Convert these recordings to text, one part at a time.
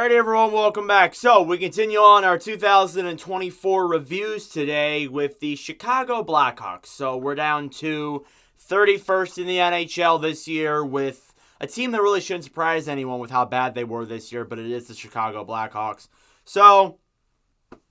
Alright everyone, welcome back. So, we continue on our 2024 reviews today with the Chicago Blackhawks. So, we're down to 31st in the NHL this year with a team that really shouldn't surprise anyone with how bad they were this year, but it is the Chicago Blackhawks. So,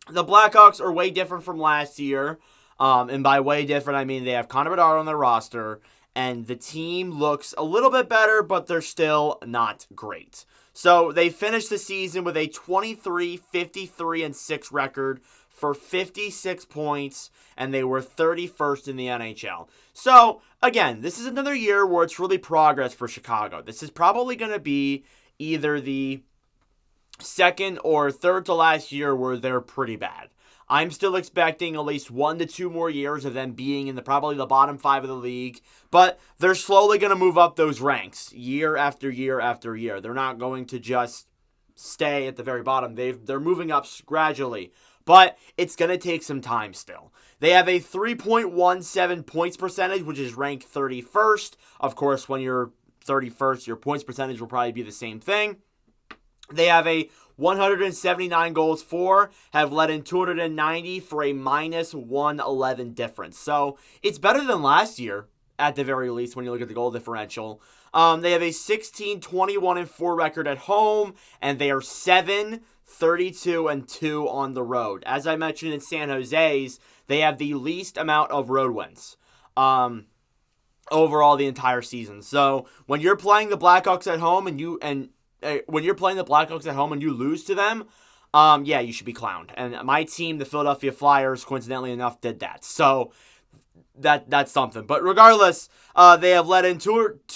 the Blackhawks are way different from last year. And by way different, I mean they have Connor Bedard on their roster, and the team looks a little bit better, but they're still not great. So they finished the season with a 23-53-6 record for 56 points, and they were 31st in the NHL. So, again, this is another year where it's really progress for Chicago. This is probably going to be either the second or third to last year where they're pretty bad. I'm still expecting at least 1 to 2 more years of them being in probably the bottom 5 of the league, but they're slowly going to move up those ranks year after year after year. They're not going to just stay at the very bottom. They're moving up gradually, but it's going to take some time still. They have a 3.17 points percentage, which is ranked 31st. Of course, when you're 31st, your points percentage will probably be the same thing. They have a 179 goals for, have let in 290 for a minus 111 difference. So it's better than last year, at the very least, when you look at the goal differential. They have a 16-21-4 record at home, and they are 7-32-2 on the road. As I mentioned in San Jose's, they have the least amount of road wins overall the entire season. So when you're playing the Blackhawks at home when you're playing the Blackhawks at home and you lose to them, yeah, you should be clowned. And my team, the Philadelphia Flyers, coincidentally enough, did that. So that's something. But regardless, they have scored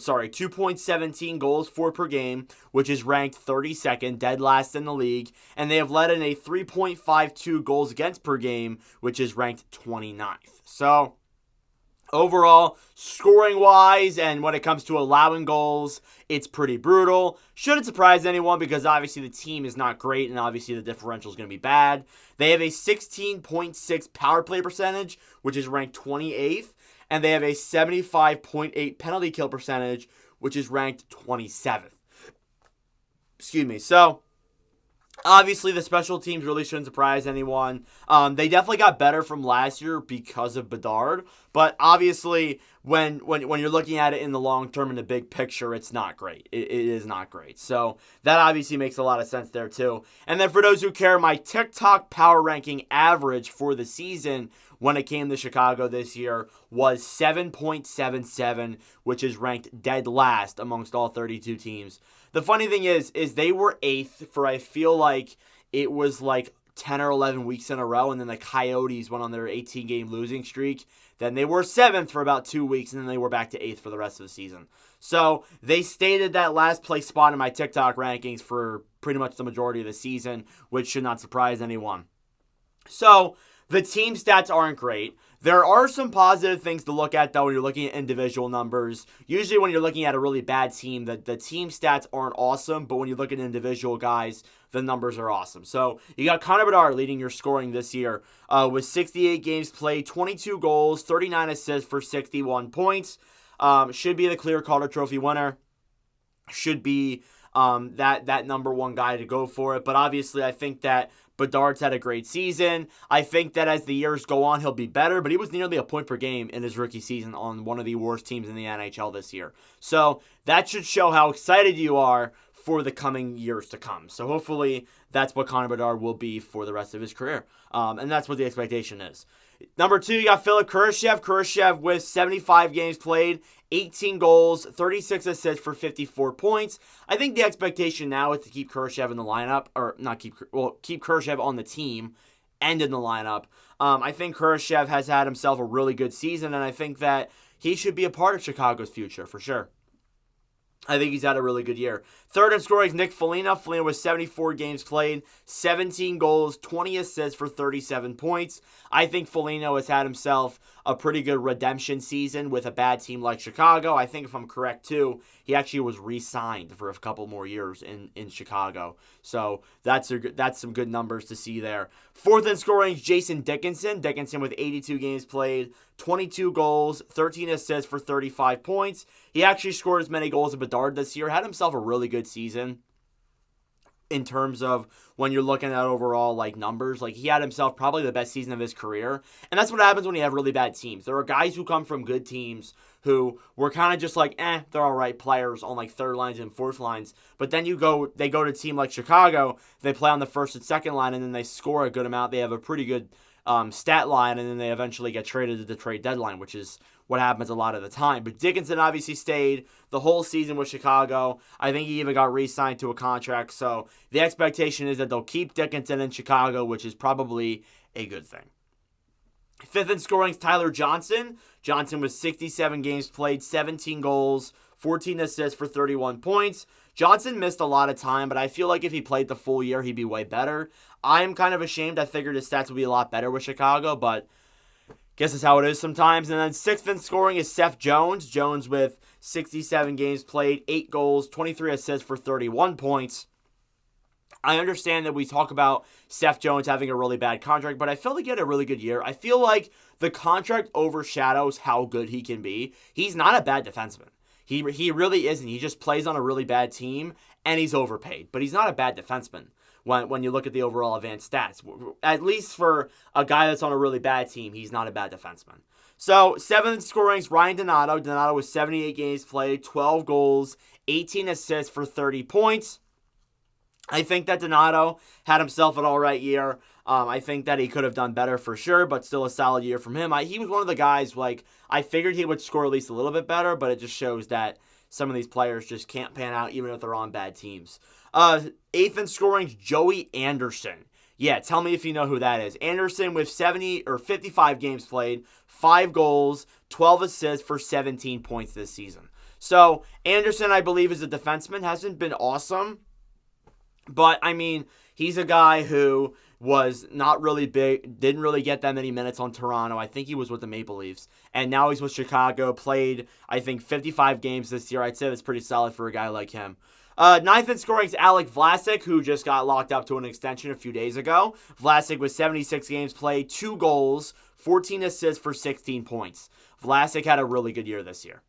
2.17 goals for per game, which is ranked 32nd, dead last in the league, and they have let in a 3.52 goals against per game, which is ranked 29th. So overall, scoring-wise, and when it comes to allowing goals, it's pretty brutal. Shouldn't surprise anyone because obviously the team is not great and obviously the differential is going to be bad. They have a 16.6 power play percentage, which is ranked 28th, and they have a 75.8 penalty kill percentage, which is ranked 27th. Excuse me. So obviously, the special teams really shouldn't surprise anyone. They definitely got better from last year because of Bedard. But obviously, when you're looking at it in the long term, in the big picture, it's not great. It is not great. So that obviously makes a lot of sense there, too. And then for those who care, my TikTok power ranking average for the season when it came to Chicago this year was 7.77, which is ranked dead last amongst all 32 teams. The funny thing is they were 8th for, I feel like, it was like 10 or 11 weeks in a row, and then the Coyotes went on their 18-game losing streak. Then they were 7th for about 2 weeks, and then they were back to 8th for the rest of the season. So they stayed at that last place spot in my TikTok rankings for pretty much the majority of the season, which should not surprise anyone. So the team stats aren't great. There are some positive things to look at, though, when you're looking at individual numbers. Usually when you're looking at a really bad team, the team stats aren't awesome, but when you look at individual guys, the numbers are awesome. So you got Connor Bedard leading your scoring this year with 68 games played, 22 goals, 39 assists for 61 points. Should be the clear Calder Trophy winner. Should be that number one guy to go for it. But obviously, I think that Bedard's had a great season. I think that as the years go on, he'll be better, but he was nearly a point per game in his rookie season on one of the worst teams in the NHL this year. So that should show how excited you are for the coming years to come. So hopefully that's what Connor Bedard will be for the rest of his career. And that's what the expectation is. Number 2, you got Philip Kurashev. Kurashev with 75 games played, 18 goals, 36 assists for 54 points. I think the expectation now is to keep Kurashev in the lineup, or keep Kurashev on the team and in the lineup. I think Kurashev has had himself a really good season, and I think that he should be a part of Chicago's future for sure. I think he's had a really good year. Third in scoring is Nick Foligno. Foligno with 74 games played, 17 goals, 20 assists for 37 points. I think Foligno has had himself a pretty good redemption season with a bad team like Chicago. I think if I'm correct too, he actually was re-signed for a couple more years in Chicago. So that's some good numbers to see there. Fourth in scoring is Jason Dickinson. Dickinson with 82 games played, 22 goals, 13 assists for 35 points. He actually scored as many goals as Bedard this year. Had himself a really good season. in terms of when you're looking at overall like numbers. Like, he had himself probably the best season of his career. And that's what happens when you have really bad teams. There are guys who come from good teams who were kind of just like, they're all right players on like third lines and fourth lines. But then they go to a team like Chicago, they play on the first and second line, and then they score a good amount. They have a pretty good stat line, and then they eventually get traded at the trade deadline, which is what happens a lot of the time. But Dickinson obviously stayed the whole season with Chicago. I think he even got re-signed to a contract. So the expectation is that they'll keep Dickinson in Chicago, which is probably a good thing. Fifth in scoring is Tyler Johnson. Johnson was 67 games played, 17 goals, 14 assists for 31 points. Johnson missed a lot of time, but I feel like if he played the full year, he'd be way better. I'm kind of ashamed. I figured his stats would be a lot better with Chicago, but guess that's how it is sometimes. And then sixth in scoring is Seth Jones. Jones with 67 games played, 8 goals, 23 assists for 31 points. I understand that we talk about Seth Jones having a really bad contract, but I feel like he had a really good year. I feel like the contract overshadows how good he can be. He's not a bad defenseman. He really isn't. He just plays on a really bad team, and he's overpaid. But he's not a bad defenseman when you look at the overall advanced stats. At least for a guy that's on a really bad team, he's not a bad defenseman. So, seventh in scoring is Ryan Donato. Donato was 78 games played, 12 goals, 18 assists for 30 points. I think that Donato had himself an all right year. I think that he could have done better for sure, but still a solid year from him. He was one of the guys, like, I figured he would score at least a little bit better, but it just shows that some of these players just can't pan out even if they're on bad teams. Eighth in scoring is Joey Anderson. Yeah, tell me if you know who that is. Anderson with 55 games played, 5 goals, 12 assists for 17 points this season. So, Anderson, I believe, is a defenseman. Hasn't been awesome. But, I mean, he's a guy who was not really big, didn't really get that many minutes on Toronto. I think he was with the Maple Leafs. And now he's with Chicago, played, I think, 55 games this year. I'd say that's pretty solid for a guy like him. Ninth in scoring is Alec Vlasic, who just got locked up to an extension a few days ago. Vlasic with 76 games played, 2 goals, 14 assists for 16 points. Vlasic had a really good year this year.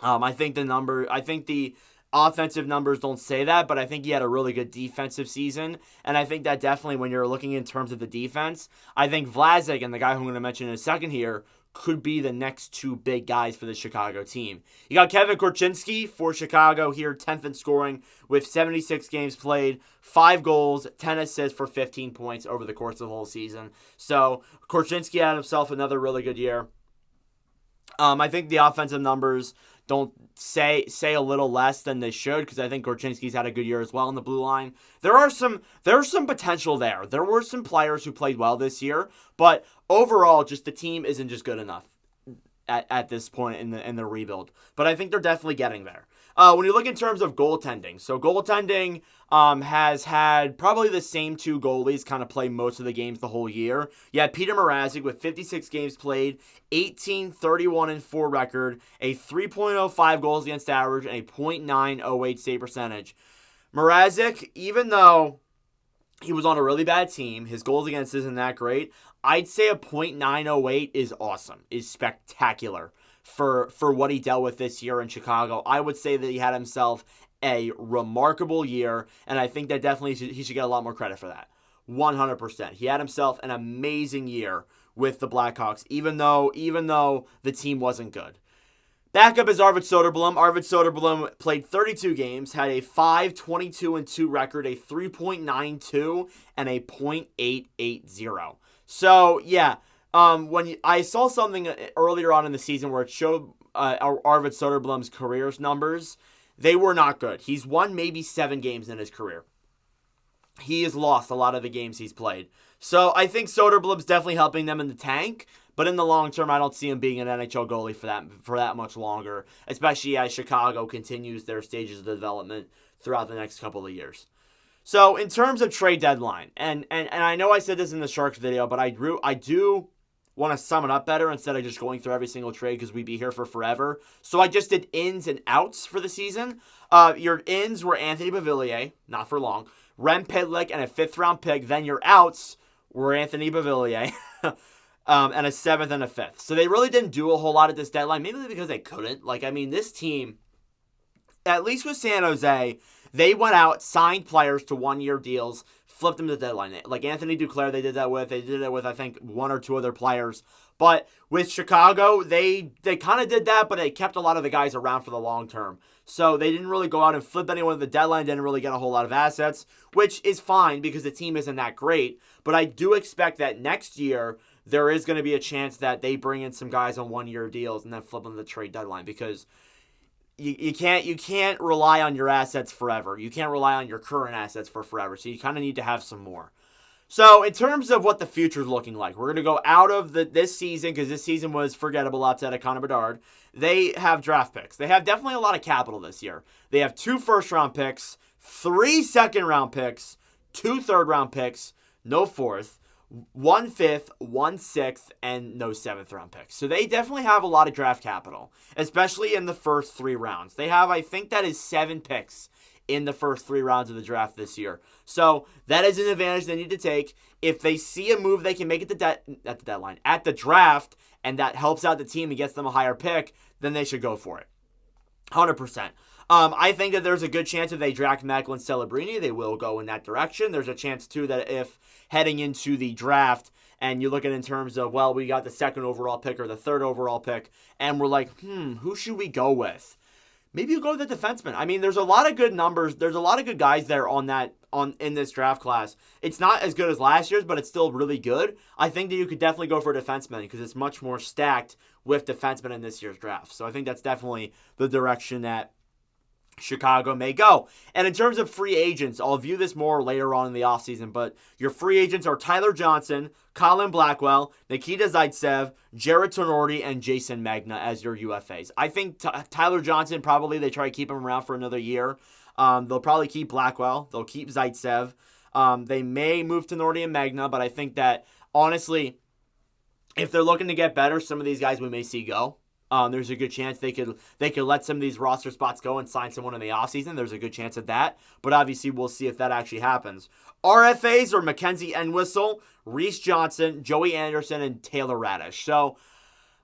I think the offensive numbers don't say that, but I think he had a really good defensive season. And I think that definitely when you're looking in terms of the defense, I think Vlasic and the guy who I'm going to mention in a second here could be the next two big guys for the Chicago team. You got Kevin Korchinski for Chicago here, 10th in scoring with 76 games played, 5 goals, 10 assists for 15 points over the course of the whole season. So Korchinski had himself another really good year. I think the offensive numbers don't say a little less than they should, because I think Korchinski's had a good year as well on the blue line. There's some potential there. There were some players who played well this year, but overall, just the team isn't just good enough at this point in the rebuild. But I think they're definitely getting there. When you look in terms of goaltending, so goaltending has had probably the same two goalies kind of play most of the games the whole year. You had Peter Mrazek with 56 games played, 18-31-4 record, a 3.05 goals against average, and a .908 save percentage. Mrazek, even though he was on a really bad team, his goals against isn't that great, I'd say a .908 is awesome, is spectacular for what he dealt with this year in Chicago. I would say that he had himself a remarkable year, and I think that definitely he should get a lot more credit for that. 100%. He had himself an amazing year with the Blackhawks, even though the team wasn't good. Backup is Arvid Soderblom. Arvid Soderblom played 32 games, had a 5.22-2 record, a 3.92, and a .880. So, yeah, I saw something earlier on in the season where it showed Arvid Soderblom's career numbers. They were not good. He's won maybe 7 games in his career. He has lost a lot of the games he's played. So I think Soderblom's definitely helping them in the tank, but in the long term, I don't see him being an NHL goalie for that much longer, especially as Chicago continues their stages of development throughout the next couple of years. So in terms of trade deadline, and I know I said this in the Sharks video, but I do want to sum it up better instead of just going through every single trade because we'd be here for forever. So I just did ins and outs for the season. Your ins were Anthony Beauvillier, not for long, Rem Pitlick, and a 5th-round pick. Then your outs were Anthony Beauvillier and a 7th and a 5th. So they really didn't do a whole lot at this deadline, maybe because they couldn't. This team, at least with San Jose, They went out, signed players to one-year deals, flipped them to the deadline. Like Anthony Duclair, they did that with. They did it with, I think, one or two other players. But with Chicago, they kind of did that, but they kept a lot of the guys around for the long term. So they didn't really go out and flip anyone at the deadline, didn't really get a whole lot of assets, which is fine because the team isn't that great. But I do expect that next year, there is going to be a chance that they bring in some guys on one-year deals and then flip them to the trade deadline because you can't rely on your assets forever. You can't rely on your current assets for forever. So you kind of need to have some more. So in terms of what the future is looking like, we're going to go out of this season because this season was forgettable outside of Connor Bedard. They have draft picks. They have definitely a lot of capital this year. They have 2 first-round picks, 3 second-round picks, 2 third-round picks, no fourth, 1 fifth, 1 sixth, and no 7th round picks. So they definitely have a lot of draft capital, especially in the first 3 rounds. They have, I think that is 7 picks in the first 3 rounds of the draft this year. So that is an advantage they need to take. If they see a move they can make at the deadline, at the draft, and that helps out the team and gets them a higher pick, then they should go for it. 100%. I think that there's a good chance if they draft Macklin Celebrini, they will go in that direction. There's a chance, too, that if heading into the draft and you look at it in terms of, well, we got the 2nd overall pick or the 3rd overall pick, and we're like, who should we go with? Maybe you go with the defenseman. I mean, there's a lot of good numbers. There's a lot of good guys there in this draft class. It's not as good as last year's, but it's still really good. I think that you could definitely go for a defenseman because it's much more stacked with defensemen in this year's draft. So I think that's definitely the direction that Chicago may go. And in terms of free agents, I'll view this more later on in the offseason, but your free agents are Tyler Johnson, Colin Blackwell, Nikita Zaitsev, Jared Tenorti, and Jason Magna as your UFAs. I think Tyler Johnson, probably they try to keep him around for another year. They'll probably keep Blackwell. They'll keep Zaitsev. They may move Tenorti and Magna, but I think that, honestly, if they're looking to get better, some of these guys we may see go. There's a good chance they could let some of these roster spots go and sign someone in the offseason. There's a good chance of that. But obviously, we'll see if that actually happens. RFAs are Mackenzie Entwistle, Reese Johnson, Joey Anderson, and Taylor Radish. So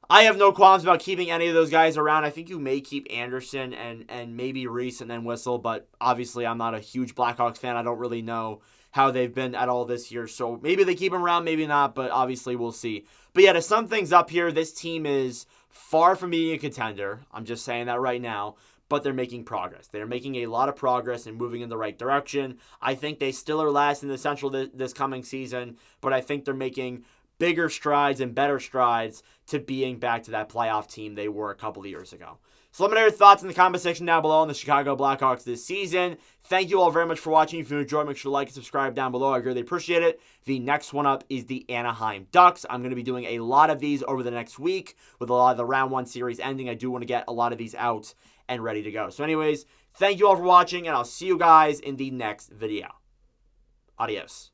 I have no qualms about keeping any of those guys around. I think you may keep Anderson and maybe Reese and then Whistle. But obviously, I'm not a huge Blackhawks fan. I don't really know how they've been at all this year. So maybe they keep them around, maybe not. But obviously, we'll see. But yeah, to sum things up here, this team is far from being a contender. I'm just saying that right now. But they're making progress. They're making a lot of progress and moving in the right direction. I think they still are last in the Central this coming season. But I think they're making bigger strides and better strides to being back to that playoff team they were a couple of years ago. So let me know your thoughts in the comment section down below on the Chicago Blackhawks this season. Thank you all very much for watching. If you enjoyed, make sure to like and subscribe down below. I really appreciate it. The next one up is the Anaheim Ducks. I'm going to be doing a lot of these over the next week with a lot of the round 1 series ending. I do want to get a lot of these out and ready to go. So anyways, thank you all for watching, and I'll see you guys in the next video. Adios.